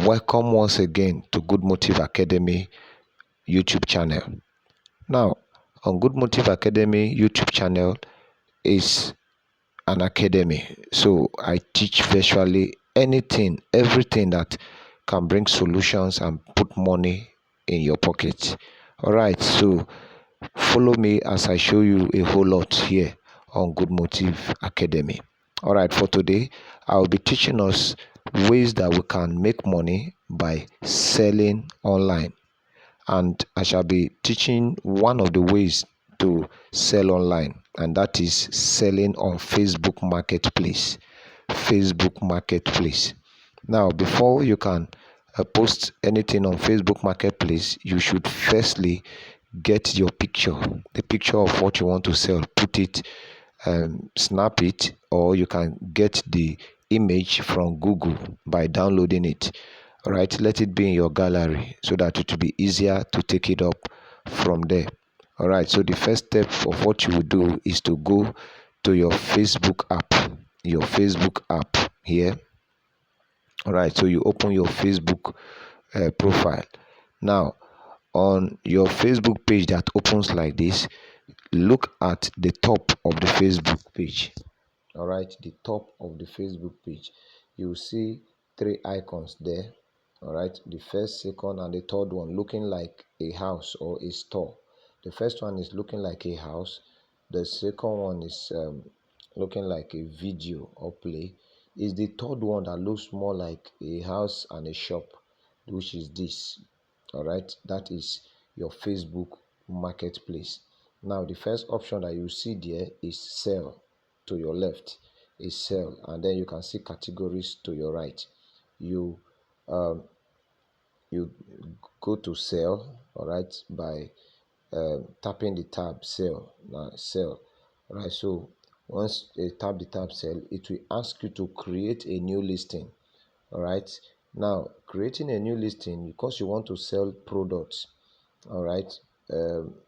Welcome once again to Good Motive Academy YouTube channel. Now, on Good Motive Academy YouTube channel is an academy. So I teach virtually anything, everything that can bring solutions and put money in your pocket. All right, so follow me as I show you a whole lot here on Good Motive Academy. All right, for today, I'll be teaching us ways that we can make money by selling online. And I shall be teaching one of the ways to sell online, and that is selling on Facebook Marketplace. Facebook Marketplace. Now, before you can post anything on Facebook Marketplace, you should firstly get your picture, the picture of what you want to sell, put it, snap it, or you can get the image from Google by downloading it. All right, let it be in your gallery so that it will be easier to take it up from there. All right, so the first step of what you will do is to go to your Facebook app here. All right, so you open your Facebook profile. Now, on your Facebook page that opens like this, look at the top of the Facebook page. All right, the top of the Facebook page, you will see three icons there. All right, the first, second, and the third one looking like a house or a store. The first one is looking like a house. The second one is looking like a video or play. Is the third one that looks more like a house and a shop, which is this. All right, that is your Facebook Marketplace. Now, the first option that you see there is sell. To your left is sell, and then you can see categories to your right. You um, you go to sell, all right, by tapping the tab sell. Now sell, all right. So once you tap the tab sell, it will ask you to create a new listing. All right, now creating a new listing because you want to sell products. All right,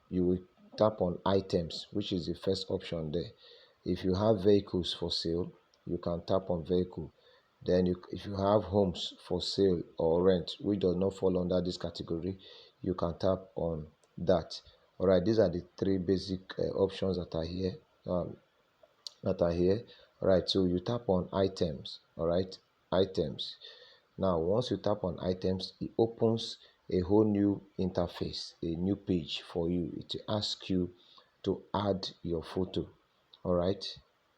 you will tap on items, which is the first option there. If you have vehicles for sale, you can tap on vehicle. Then if you have homes for sale or rent which does not fall under this category, you can tap on that. All right, these are the three basic options that are here. All right, so you tap on items. All right, items. Now, once you tap on items, it opens a whole new interface, a new page for you. It will ask you to add your photo. All right,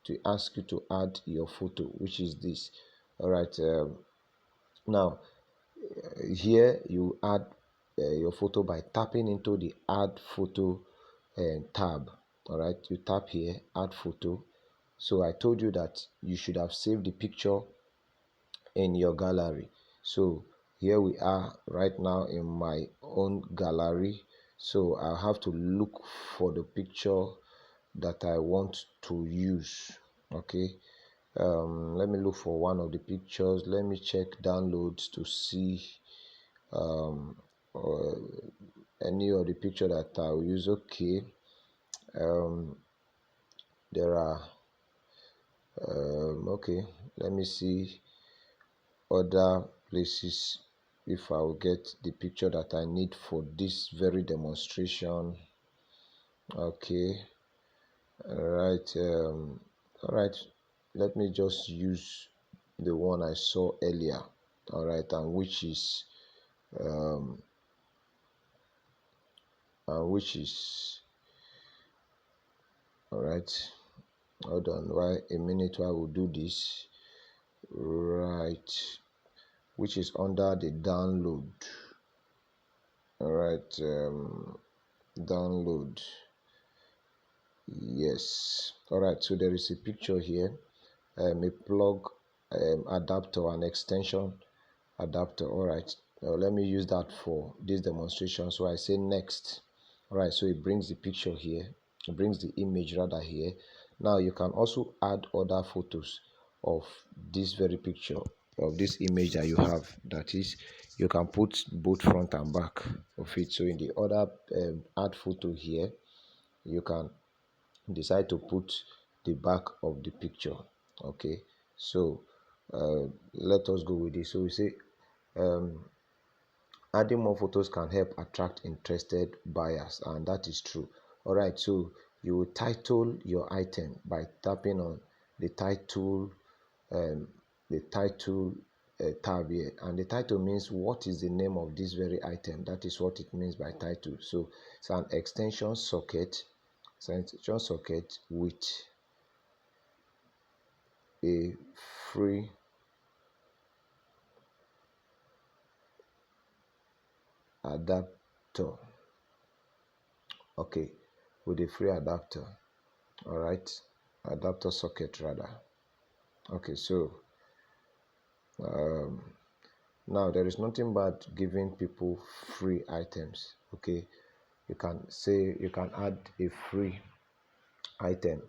to ask you to add your photo, which is this. All right, now here you add your photo by tapping into the add photo tab. All right, you tap here, add photo. So I told you that you should have saved the picture in your gallery. So here we are right now in my own gallery. So I have to look for the picture that I want to use. Okay, let me look for one of the pictures. Let me check downloads to see um, uh, any of the picture that I will use. Okay, there are okay, let me see other places if I will get the picture that I need for this very demonstration. Okay, all right, let me just use the one I saw earlier. All right, and which is um all right, hold on, why a minute while we'll do this. Right, which is under the download. All right, download. Yes, all right, so there is a picture here, a plug adapter, an extension adapter. All right, let me use that for this demonstration. So I say next. All right, so it brings the picture here, it brings the image rather here. Now you can also add other photos of this very picture, of this image that you have. That is, you can put both front and back of it. So in the other add photo here, you can decide to put the back of the picture. Okay, so let us go with this. So we say Adding more photos can help attract interested buyers, and that is true. All right, so you will title your item by tapping on the title, um, the title tab here, and the title means what is the name of this very item. That is what it means by title. So it's an extension socket. It's an extension socket with a free adapter. Okay, with a free adapter. All right, adapter socket rather. Okay, so um, now there is nothing bad giving people free items. Okay, you can say you can add a free item,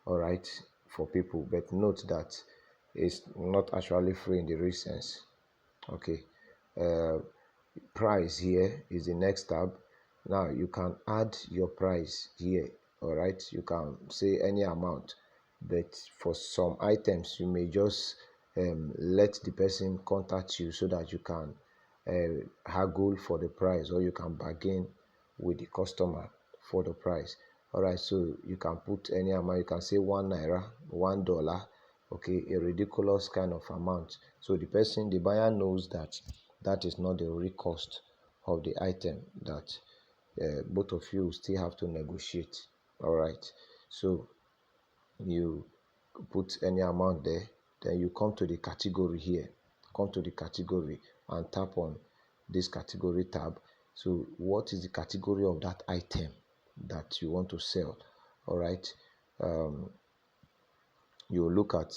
all right, for people, but note that it's not actually free in the real sense. Okay, uh, price here is the next tab. Now you can add your price here. All right, you can say any amount, but for some items you may just let the person contact you so that you can haggle for the price, or you can bargain with the customer for the price. All right, so you can put any amount. You can say 1 naira, $1, okay, a ridiculous kind of amount, so the person, the buyer, knows that that is not the real cost of the item, that both of you still have to negotiate. All right, so you put any amount there, then you come to the category here, come to the category and tap on this category tab. So what is the category of that item that you want to sell? All right, you look at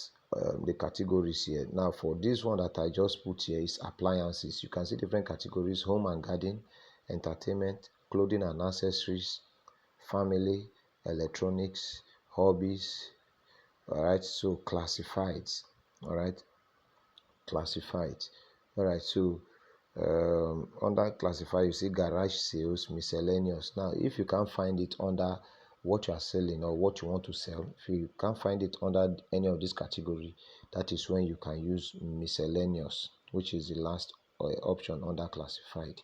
the categories here. Now for this one that I just put here is appliances. You can see different categories: home and garden, entertainment, clothing and accessories, family, electronics, hobbies. All right, so classifieds. All right, classified. All right, so under classified you see garage sales, miscellaneous. Now if you can't find it under what you are selling or what you want to sell, if you can't find it under any of this category, that is when you can use miscellaneous, which is the last option under classified.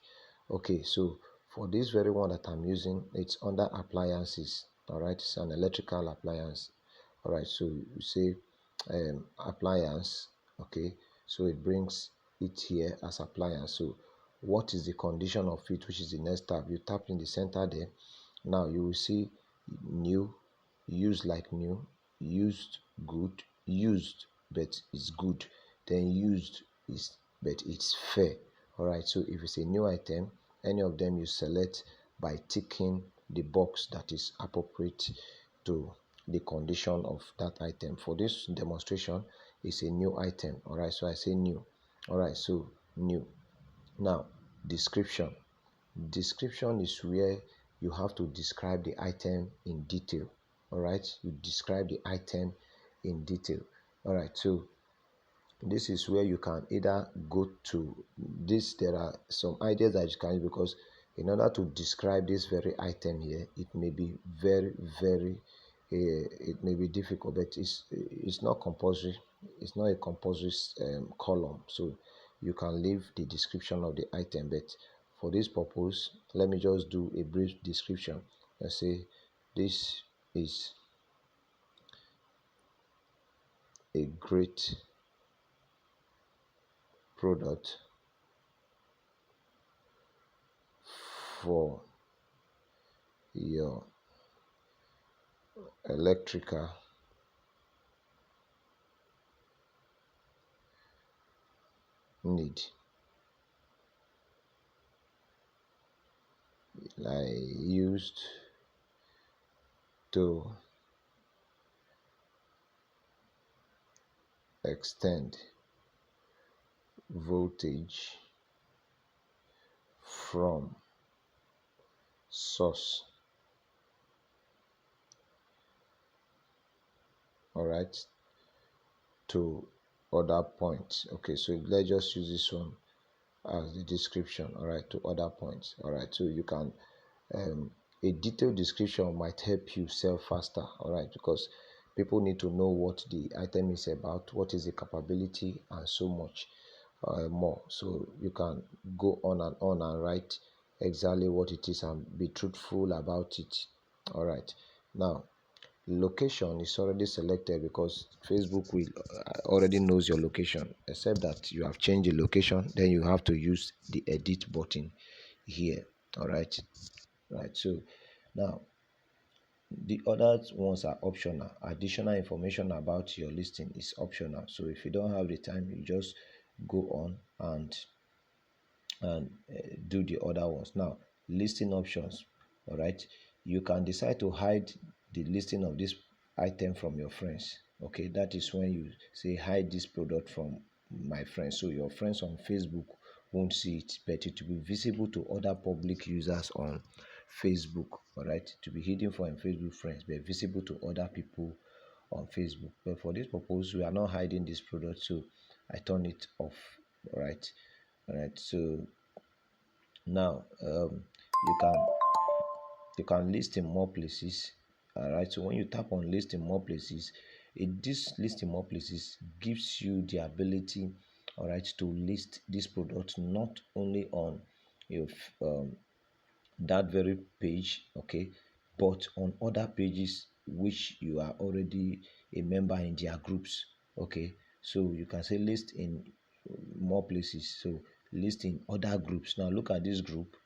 Okay, so for this very one that I'm using, it's under appliances. All right, it's an electrical appliance. All right, so you say appliance. Okay, so it brings it here as appliance. So what is the condition of it, which is the next tab? You tap in the center there. Now you will see new, used like new, used good, used but it's good, then used is but it's fair. All right, so if it's a new item, any of them you select by ticking the box that is appropriate to the condition of that item. For this demonstration, it's a new item. All right, so I say new. All right, so new. Now description. Description is where you have to describe the item in detail. All right, you describe the item in detail. All right, so this is where you can either go to this. There are some ideas that you can use, because in order to describe this very item here, it may be very it may be difficult, but it's not compulsory. It's not a compulsory column, so you can leave the description of the item. But for this purpose, let me just do a brief description. Let's say this is a great product for your electrical need. I used to extend voltage from source. All right, to other points. Okay, so let's just use this one as the description. All right, to other points. All right, so you can a detailed description might help you sell faster. All right, because people need to know what the item is about, what is the capability, and so much. more. So you can go on and write exactly what it is and be truthful about it. All right. Now, location is already selected because Facebook will already knows your location, except that you have changed the location. Then you have to use the edit button here. All right. Right. So now the other ones are optional. Additional information about your listing is optional. So if you don't have the time, you just go on and do the other ones. Now, listing options. All right, you can decide to hide the listing of this item from your friends. Okay, that is when you say hide this product from my friends, so your friends on Facebook won't see it, but it will be visible to other public users on Facebook. All right, to be hidden from Facebook friends but visible to other people on Facebook. But for this purpose, we are not hiding this product, so I turn it off. All right, so now you can list in more places. All right, so when you tap on list in more places, this list in more places gives you the ability, all right, to list this product not only on your that very page, okay, but on other pages which you are already a member in their groups. Okay, so you can say list in more places, so list in other groups. Now look at this group,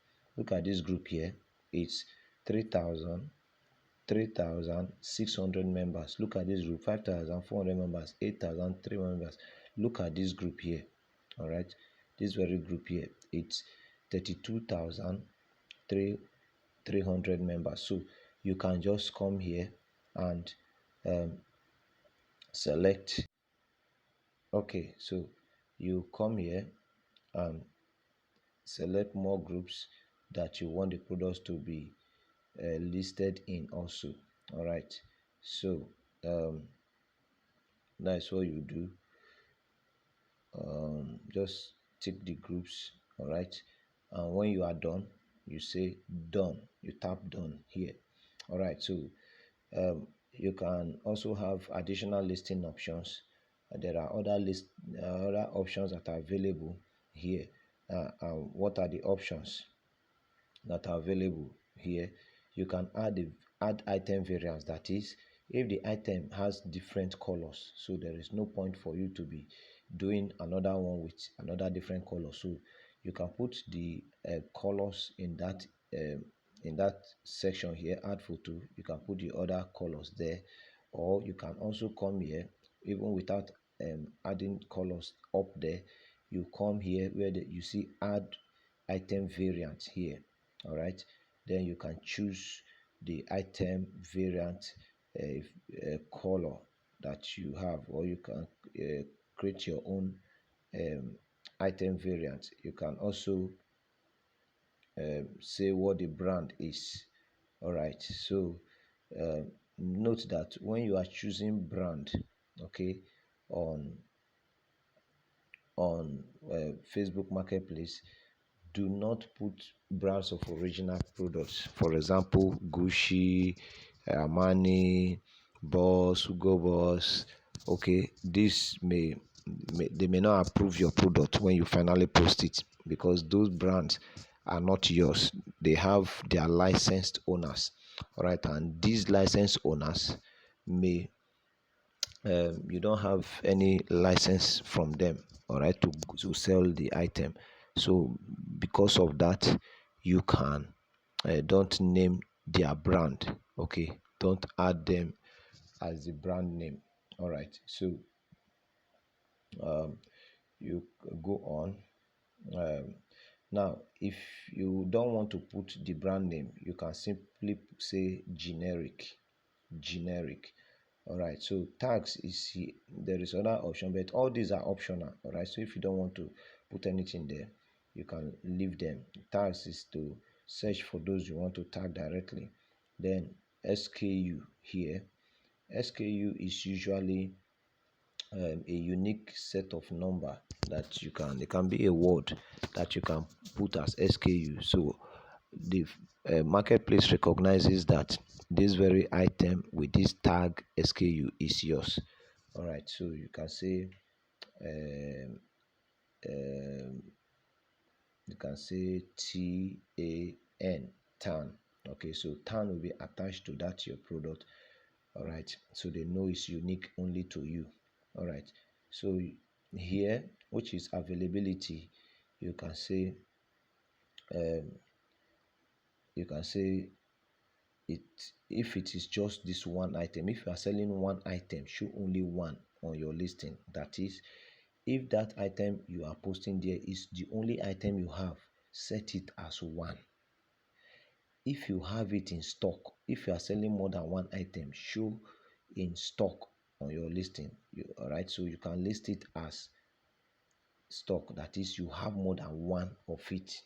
here. It's 3000 3,600 members. Look at this group, 5,400 members, 8,300 members. Look at this group here. All right, this very group here, it's 32,300 members. So you can just come here and select. Okay, so you come here and select more groups that you want the products to be listed in also. All right, so that's what you do. Just tick the groups. All right, and when you are done, you say done. You tap done here. All right, so you can also have additional listing options. There are other options that are available here. And what are the options that are available here? You can add item variants. That is, if the item has different colors, so there is no point for you to be doing another one with another different color. So you can put the colors in that section here, add photo. You can put the other colors there, or you can also come here even without adding colors up there. You come here where you see add item variant here. All right, then you can choose the item variant color that you have, or you can create your own item variant. You can also say what the brand is. All right, so note that when you are choosing brand, okay, on Facebook Marketplace, do not put brands of original products. For example, Gucci, Armani, Boss, Hugo Boss. Okay, this they may not approve your product when you finally post it, because those brands are not yours. They have their licensed owners. All right, and these licensed owners may you don't have any license from them, all right, to sell the item. So because of that, you can don't name their brand. Okay, don't add them as the brand name. All right, so you go on. Now if you don't want to put the brand name, you can simply say generic. All right, so tags is here. There is other option, but all these are optional. All right, so if you don't want to put anything there, you can leave them. Tags is to search for those you want to tag directly. Then SKU here. SKU is usually a unique set of number that it can be a word that you can put as SKU. So the marketplace recognizes that this very item with this tag SKU is yours. All right, so you can say you can say TAN, tan. Okay, so tan will be attached to that your product. All right, so they know it's unique only to you. All right, so here, which is availability, you can say um, you can say it if it is just this one item. If you are selling one item, show only one on your listing. That is, if that item you are posting there is the only item you have, set it as one. If you have it in stock, if you are selling more than one item, show in stock on your listing. All right, so you can list it as stock, that is, you have more than one of it.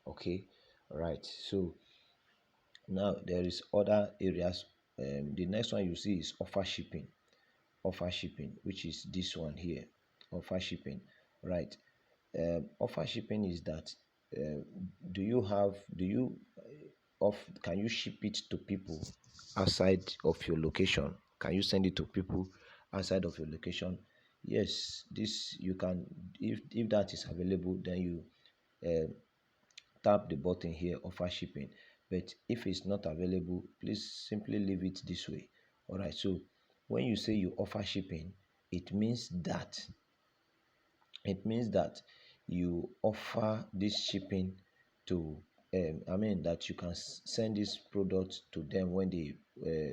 Okay, all right, so now there is other areas. The next one you see is offer shipping. Offer shipping, which is this one here. Offer shipping, right? Offer shipping is that uh, do you can you ship it to people outside of your location? Can you send it to people outside of your location? Yes, this you can. If that is available, then you uh, tap the button here, offer shipping. But if it's not available, please simply leave it this way. All right, so when you say you offer shipping, it means that it means that you offer this shipping to I mean that you can send this product to them when they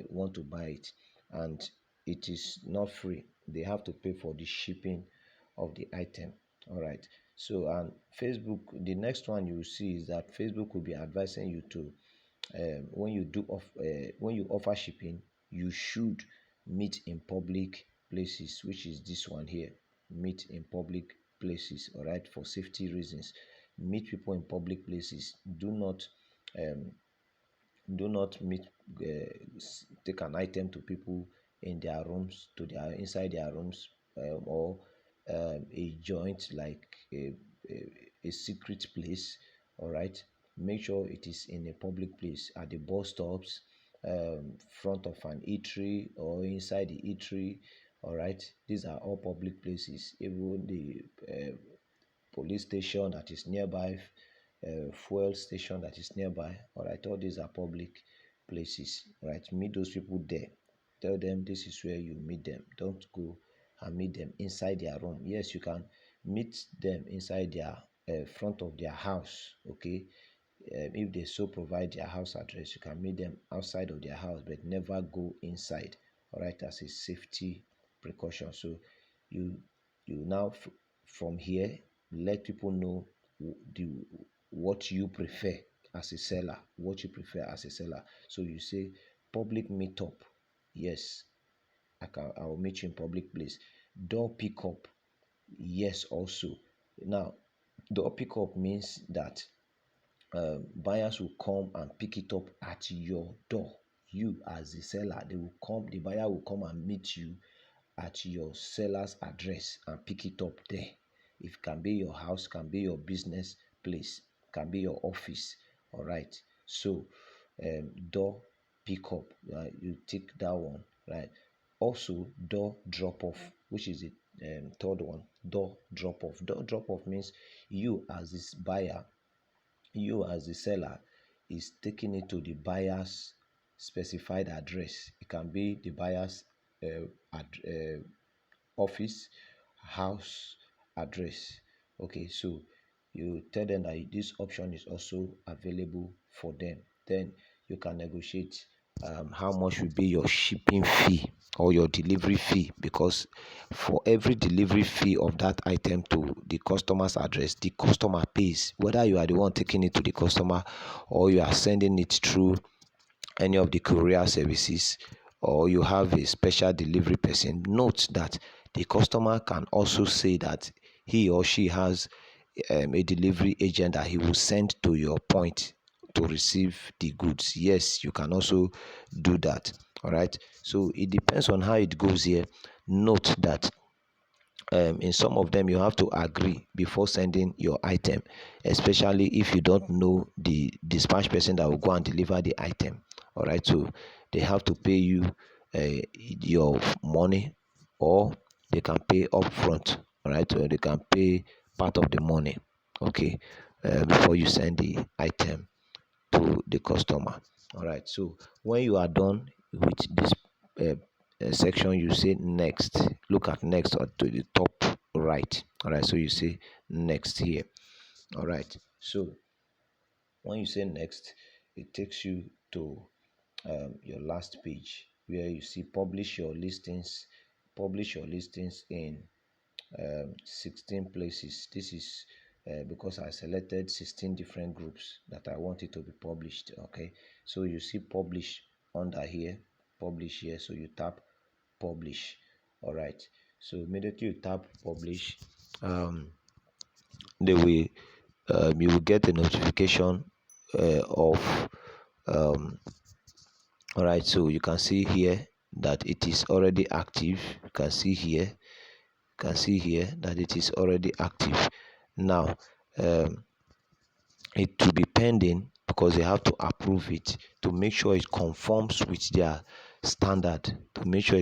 want to buy it, and it is not free. They have to pay for the shipping of the item. All right, so and Facebook, the next one you will see is that Facebook will be advising you to when you offer shipping, you should meet in public places, which is this one here. Meet in public places, all right, for safety reasons. Meet people in public places. Um, do not meet take an item to people in their rooms, to their inside their rooms, or a joint like a secret place. All right, make sure it is in a public place, at the bus stops, front of an eatery, or inside the eatery. All right, these are all public places. Even the police station that is nearby, fuel station that is nearby. All right, all these are public places. All right, meet those people there. Tell them this is where you meet them. Don't go and meet them inside their room. Yes, you can meet them inside their front of their house. Okay, if they so provide their house address, you can meet them outside of their house, but never go inside. All right, as a safety precaution. So you now from here let people know the what you prefer as a seller, what you prefer as a seller. So you say public meetup. Yes, I will meet you in public place. Door pickup. Yes, also. Now, door pickup means that buyers will come and pick it up at your door. You as the seller, they will come, the buyer will come and meet you at your seller's address and pick it up there. It can be your house, can be your business place, can be your office. All right, so door pickup, you take that one, right? Also door drop off, which is the third one. Door drop off. Door drop off means you as this buyer, you as the seller is taking it to the buyer's specified address. It can be the buyer's office, house address. Okay, so you tell them that this option is also available for them. Then you can negotiate how much will be your shipping fee or your delivery fee, because for every delivery fee of that item to the customer's address, the customer pays, whether you are the one taking it to the customer or you are sending it through any of the courier services, or you have a special delivery person. Note that the customer can also say that he or she has a delivery agent that he will send to your point to receive the goods. Yes, you can also do that. All right, so it depends on how it goes here. Note that in some of them you have to agree before sending your item, especially if you don't know the dispatch person that will go and deliver the item. All right, so they have to pay you your money, or they can pay upfront. All right, or they can pay part of the money, okay, before you send the item to the customer. All right, so when you are done with this uh, section, you say next. Look at next or to the top right. All right, so you say next here. All right, so when you say next, it takes you to your last page where you see publish your listings in 16 places. This is because I selected 16 different groups that I want it to be published. Okay, so you see publish under here, publish here, so you tap publish. All right, so immediately you tap publish, they will you will get a notification of all right, so you can see here that it is already active. You can see here, that it is already active. Now it will be pending because they have to approve it to make sure it conforms with their standard. Not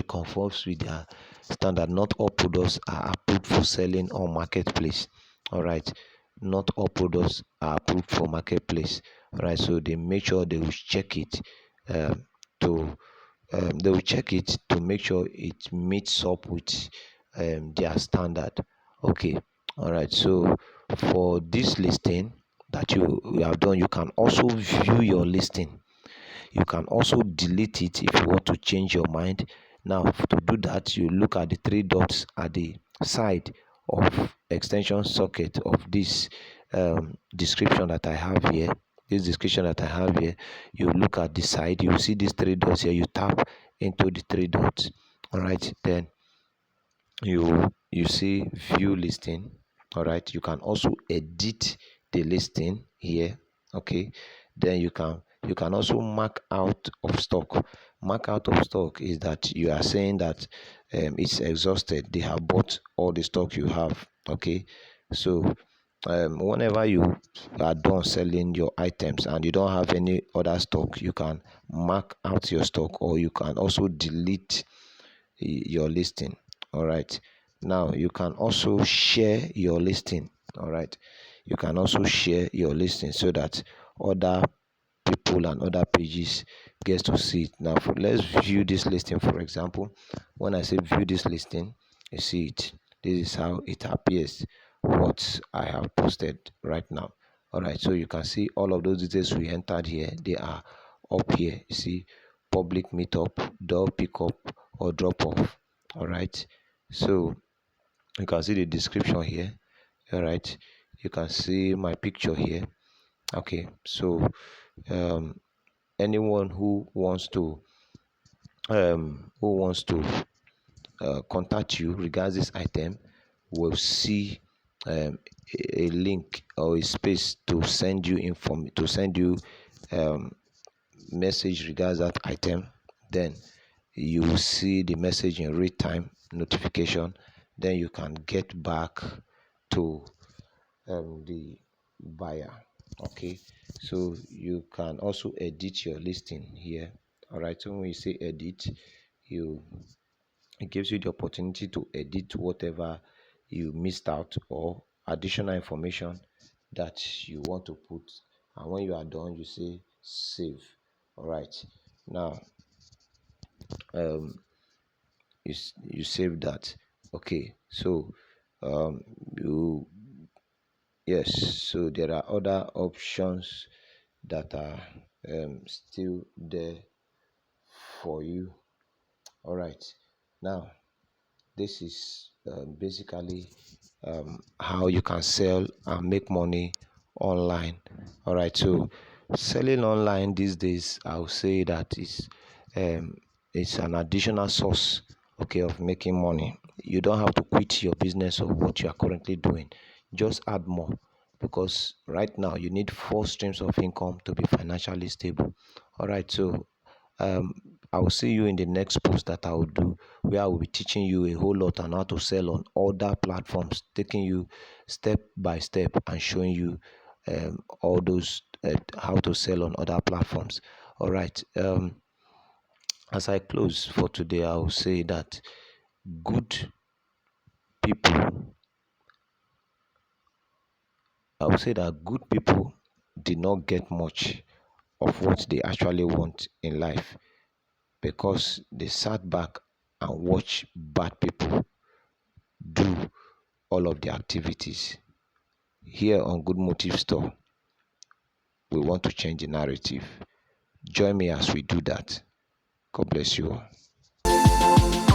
all products are approved for selling on marketplace. All right, not all products are approved for marketplace. All right, so they make sure they will check it to they will check it to make sure it meets up with their standard. Okay, all right, so for this listing that you have done, you can also view your listing. You can also delete it if you want to change your mind. Now to do that, you look at the three dots at the side of extension socket of this description that I have here. You look at the side, you see these three dots here. You tap into the three dots. All right, then you see view listing. All right, you can also edit the listing here. Okay, then you can also mark out of stock. Mark out of stock is that you are saying that it's exhausted, they have bought all the stock you have. Okay, so whenever you are done selling your items and you don't have any other stock, you can mark out your stock, or you can also delete your listing. All right, now you can also share your listing. All right, you can also share your listing so that other people and other pages gets to see it. Now let's view this listing. For example, when I say view this listing, you see it. This is how it appears, what I have posted right now. All right, so you can see all of those details we entered here. They are up here. You see public meetup, door pickup, or drop off. All right, so you can see the description here. All right, you can see my picture here. Okay, so um anyone who wants to contact you regards this item will see a link or a space to send you message regards that item. Then you will see the message in real time notification. Then you can get back to the buyer. Okay, so you can also edit your listing here. All right, so when you say edit, you it gives you the opportunity to edit whatever you missed out or additional information that you want to put. And when you are done, you say save. All right, now um you save that. Okay, so um you yes, so there are other options that are still there for you. All right, now this is basically how you can sell and make money online. All right, so selling online these days, I'll say that um, it's an additional source, okay, of making money. You don't have to quit your business or what you are currently doing, just add more, because right now you need four streams of income to be financially stable. All right, so um, I will see you in the next post that I will do, where I will be teaching you a whole lot on how to sell on other platforms, taking you step by step and showing you all those how to sell on other platforms. All right. As I close for today, I will say that good people I would say that good people did not get much of what they actually want in life because they sat back and watched bad people do all of the activities. Here on Good Motive Store, we want to change the narrative. Join me as we do that. God bless you all.